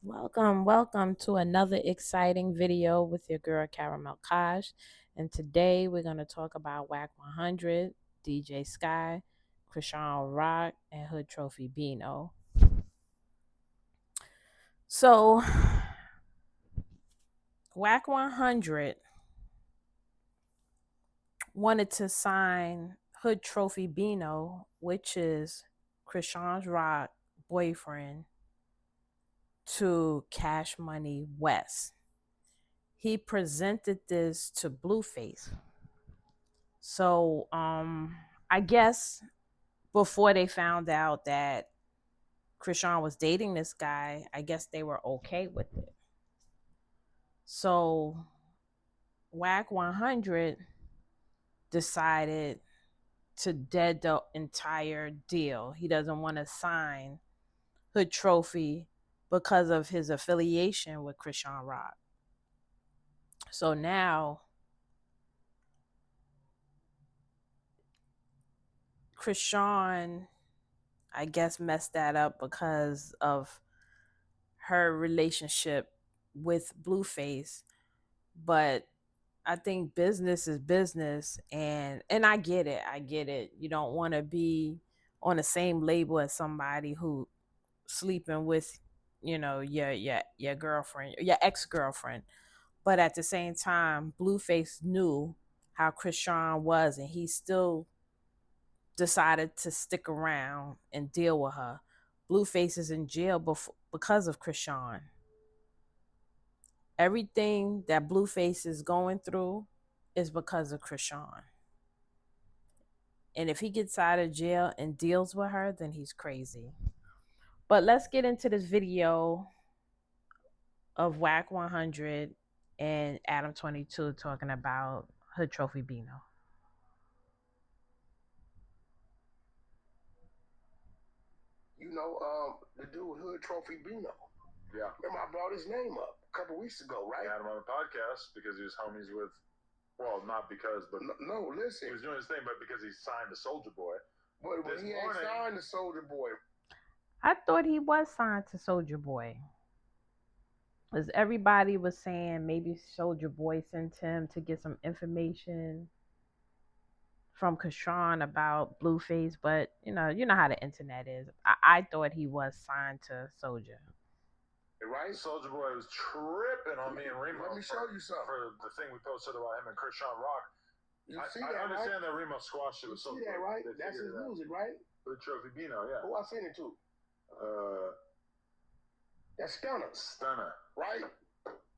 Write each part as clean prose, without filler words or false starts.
Welcome to another exciting video with your girl Caramel Kosh. And today we're going to talk about Wack 100, DJ Sky, Krishan Rock, and Hood Trophy Bino. So, Wack 100 wanted to sign Hood Trophy Bino, which is Krishan Rock boyfriend, to Cash Money West. He presented this to Blueface. So I guess before they found out that Krishan was dating this guy, I guess they were okay with it. So Wack 100 decided to dead the entire deal. He doesn't want to sign Hood Trophy because of his affiliation with Krishan Rock. So now Krishan, I guess, messed that up because of her relationship with Blueface. But I think business is business, and I get it. I get it. You don't want to be on the same label as somebody who sleeping with, your girlfriend, your ex-girlfriend. But at the same time, Blueface knew how Krishan was, and he still decided to stick around and deal with her. Blueface is in jail because of Krishan. Everything that Blueface is going through is because of Krishan. And if he gets out of jail and deals with her, then he's crazy. But let's get into this video of Wack 100 and Adam 22 talking about Hood Trophy Bino. The dude Hood Trophy Bino. Yeah. Remember I brought his name up a couple weeks ago, right? I had him on the podcast because he was homies with, well, not because, but no, listen. He was doing his thing, but because he signed to Soldier Boy. But he ain't signed to Soldier Boy. I thought he was signed to Soldier Boy. Because everybody was saying maybe Soldier Boy sent him to get some information from Krishan about Blueface, but you know how the internet is. I thought he was signed to Soldier. Right? Soldier Boy was tripping on me and Remo. Let me show you something. For the thing we posted about him and Krishan Rock. I understand that Remo squashed it with Soldier Boy. You see that, right? That's his music, right? Hood Trophy Bino, yeah. Who I sent it to? That's Stunner. Right?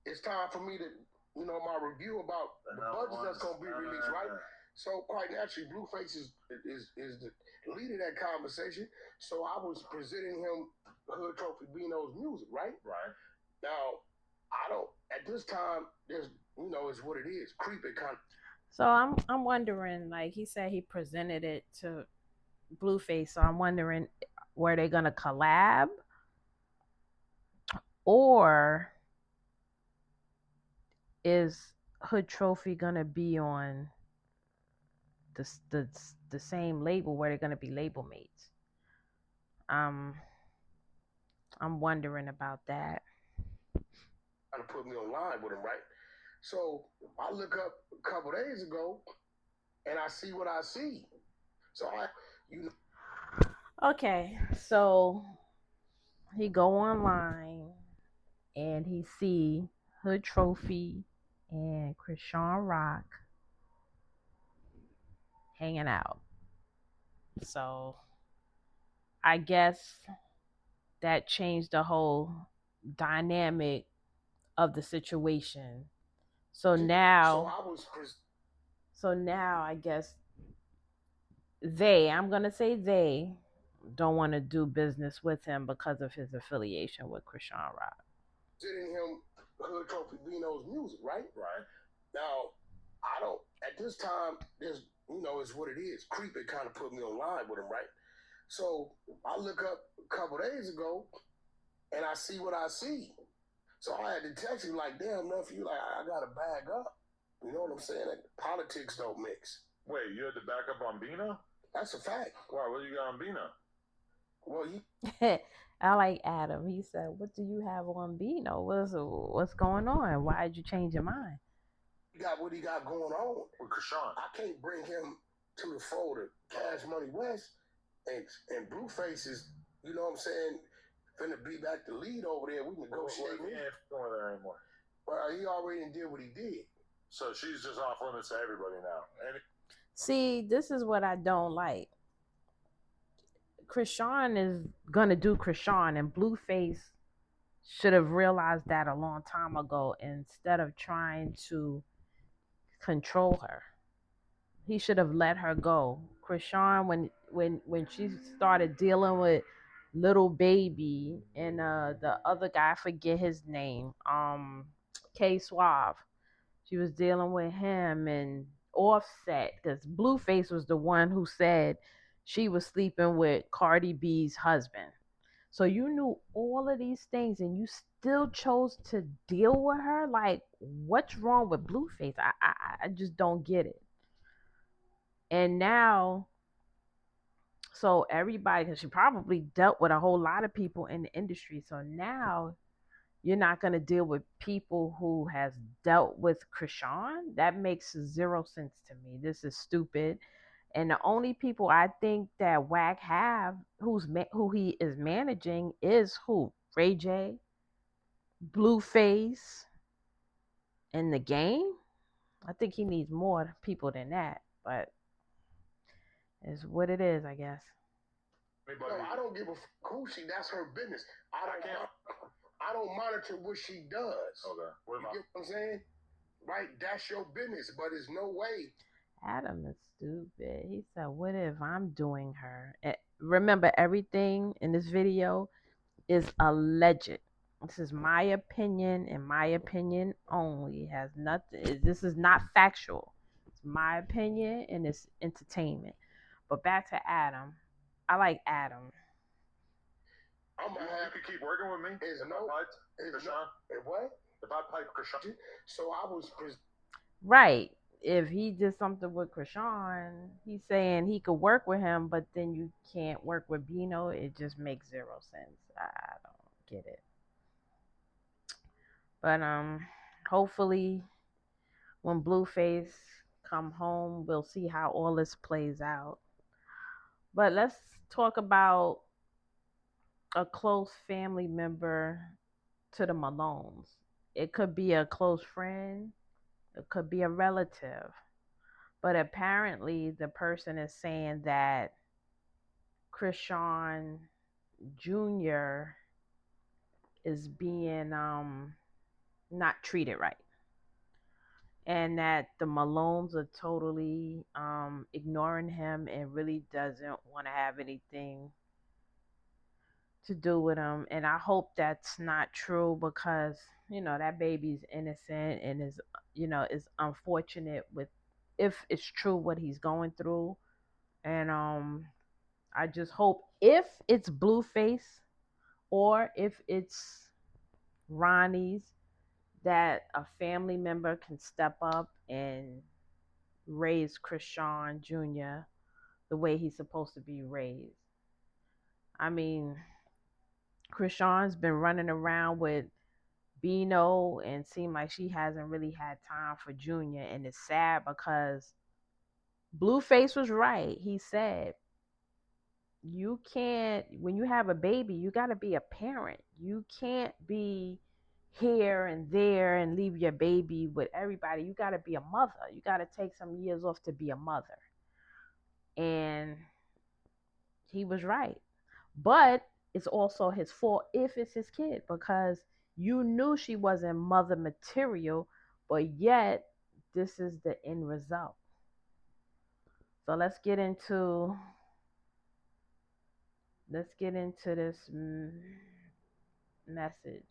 It's time for me to, my review about the budget that's going to be released, right? So quite naturally, Blueface is the lead of that conversation. So I was presenting him Hood Trophy Bino's music, right? Right. Now, I don't, at this time, there's, it's what it is. Creepy kind of. So I'm wondering, like he said he presented it to Blueface, so I'm wondering, were they gonna collab? Or is Hood Trophy gonna be on the same label where they're gonna be label mates? I'm wondering about that. Trying to put me online with him, right? So I look up a couple days ago, and I see what I see. So Okay, so he go online and he see Hood Trophy and Krishan Rock hanging out. So I guess that changed the whole dynamic of the situation. So now I guess I'm gonna say they don't want to do business with him because of his affiliation with Krishan Rock. Sitting him Hood Trophy Bino's music, right? Right. Now, I don't, at this time, there's, it's what it is. Creepy kind of put me online with him, right? So I look up a couple days ago and I see what I see. So I had to text him like, damn, nephew, like, I got to bag up. You know what I'm saying? Like, politics don't mix. Wait, you had to back up on Bino? That's a fact. Why? What you got on Bino? Well, I like Adam. He said, "What do you have on Bino? What's going on? Why did you change your mind?" He got what he got going on with Krishan. I can't bring him to the fold of Cash Money West and Blueface is, you know what I'm saying, finna be back the lead over there. We negotiating. He ain't going there anymore. Well, he already did what he did. So she's just off limits to everybody now. See, this is what I don't like. Krishan is gonna do Krishan, and Blueface should have realized that a long time ago. Instead of trying to control her, he should have let her go. Krishan, when she started dealing with little baby and the other guy, I forget his name, K Suave, she was dealing with him and Offset, because Blueface was the one who said she was sleeping with Cardi B's husband. So you knew all of these things and you still chose to deal with her. Like, what's wrong with Blueface? I just don't get it. And now, so everybody, because she probably dealt with a whole lot of people in the industry. So now you're not going to deal with people who has dealt with Krishan. That makes zero sense to me. This is stupid. And the only people I think that Wack have who he is managing is who? Ray J, Blueface, and the game. I think he needs more people than that, but it's what it is, I guess. No, I don't give a who she. That's her business. I don't monitor what she does. Okay. You get what I'm saying? Right? That's your business, but there's no way. Adam is stupid. He said, "What if I'm doing her?" Remember, everything in this video is alleged. This is my opinion and my opinion only. It has nothing. This is not factual. It's my opinion and it's entertainment. But back to Adam. I like Adam. I'm gonna have you keep working with me. Is no Krishan? What? If I pipe Krishan, so I was right. If he did something with Krishan, he's saying he could work with him, but then you can't work with Bino. It just makes zero sense. I don't get it. But hopefully when Blueface come home, we'll see how all this plays out. But let's talk about a close family member to the Malones. It could be a close friend, it could be a relative. But apparently the person is saying that Krishan Jr. is being not treated right. And that the Malones are totally ignoring him and really doesn't want to have anything to do with him. And I hope that's not true, because that baby's innocent and is unfortunate with, if it's true what he's going through. And I just hope, if it's Blueface or if it's Ronnie's, that a family member can step up and raise Krishan Jr. the way he's supposed to be raised. I mean, Krishan's been running around with Bino and seemed like she hasn't really had time for Junior, and it's sad because Blueface was right. He said, you can't, when you have a baby, you got to be a parent. You can't be here and there and leave your baby with everybody. You got to be a mother. You got to take some years off to be a mother. And he was right. But it's also his fault if it's his kid, because you knew she wasn't mother material, but yet this is the end result. So let's get into this message.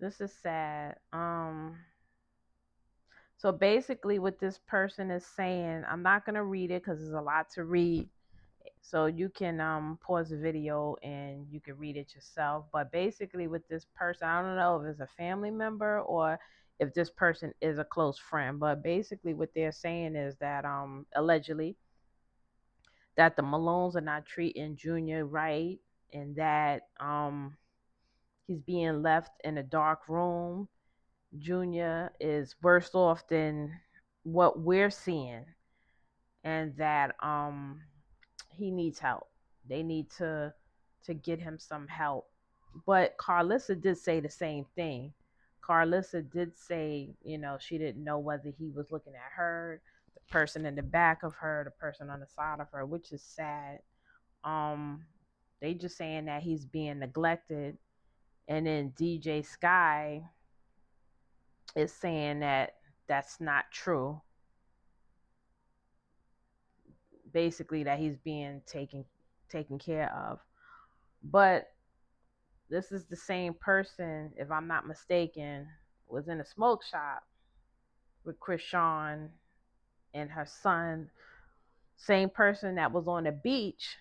This is sad. So basically what this person is saying, I'm not going to read it because there's a lot to read So you can pause the video and you can read it yourself. But basically, with this person, I don't know if it's a family member or if this person is a close friend. But basically, what they're saying is that allegedly that the Malones are not treating Junior right, and that he's being left in a dark room. Junior is worse off than what we're seeing, and that he needs help. They need to get him some help. But Carlissa did say the same thing. Carlissa did say, she didn't know whether he was looking at her, the person in the back of her, the person on the side of her, which is sad. Um, they just saying that he's being neglected, and then DJ Sky is saying that that's not true. Basically, that he's being taken care of. But this is the same person, if I'm not mistaken, was in a smoke shop with Krishan and her son. Same person that was on the beach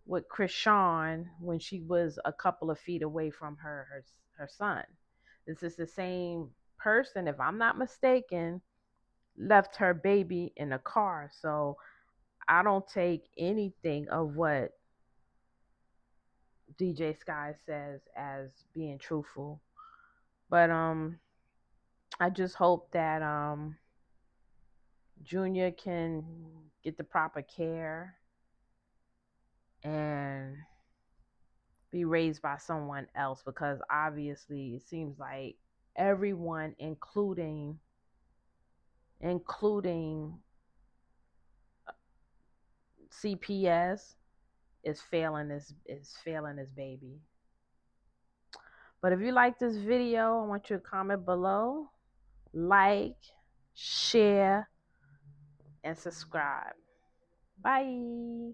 with Krishan when she was a couple of feet away from her son. This is the same person, if I'm not mistaken, left her baby in a car. So I don't take anything of what DJ Sky says as being truthful. But I just hope that Junior can get the proper care and be raised by someone else, because obviously it seems like everyone, including CPS, is failing this baby. But if you like this video, I want you to comment below, like, share, and subscribe. Bye.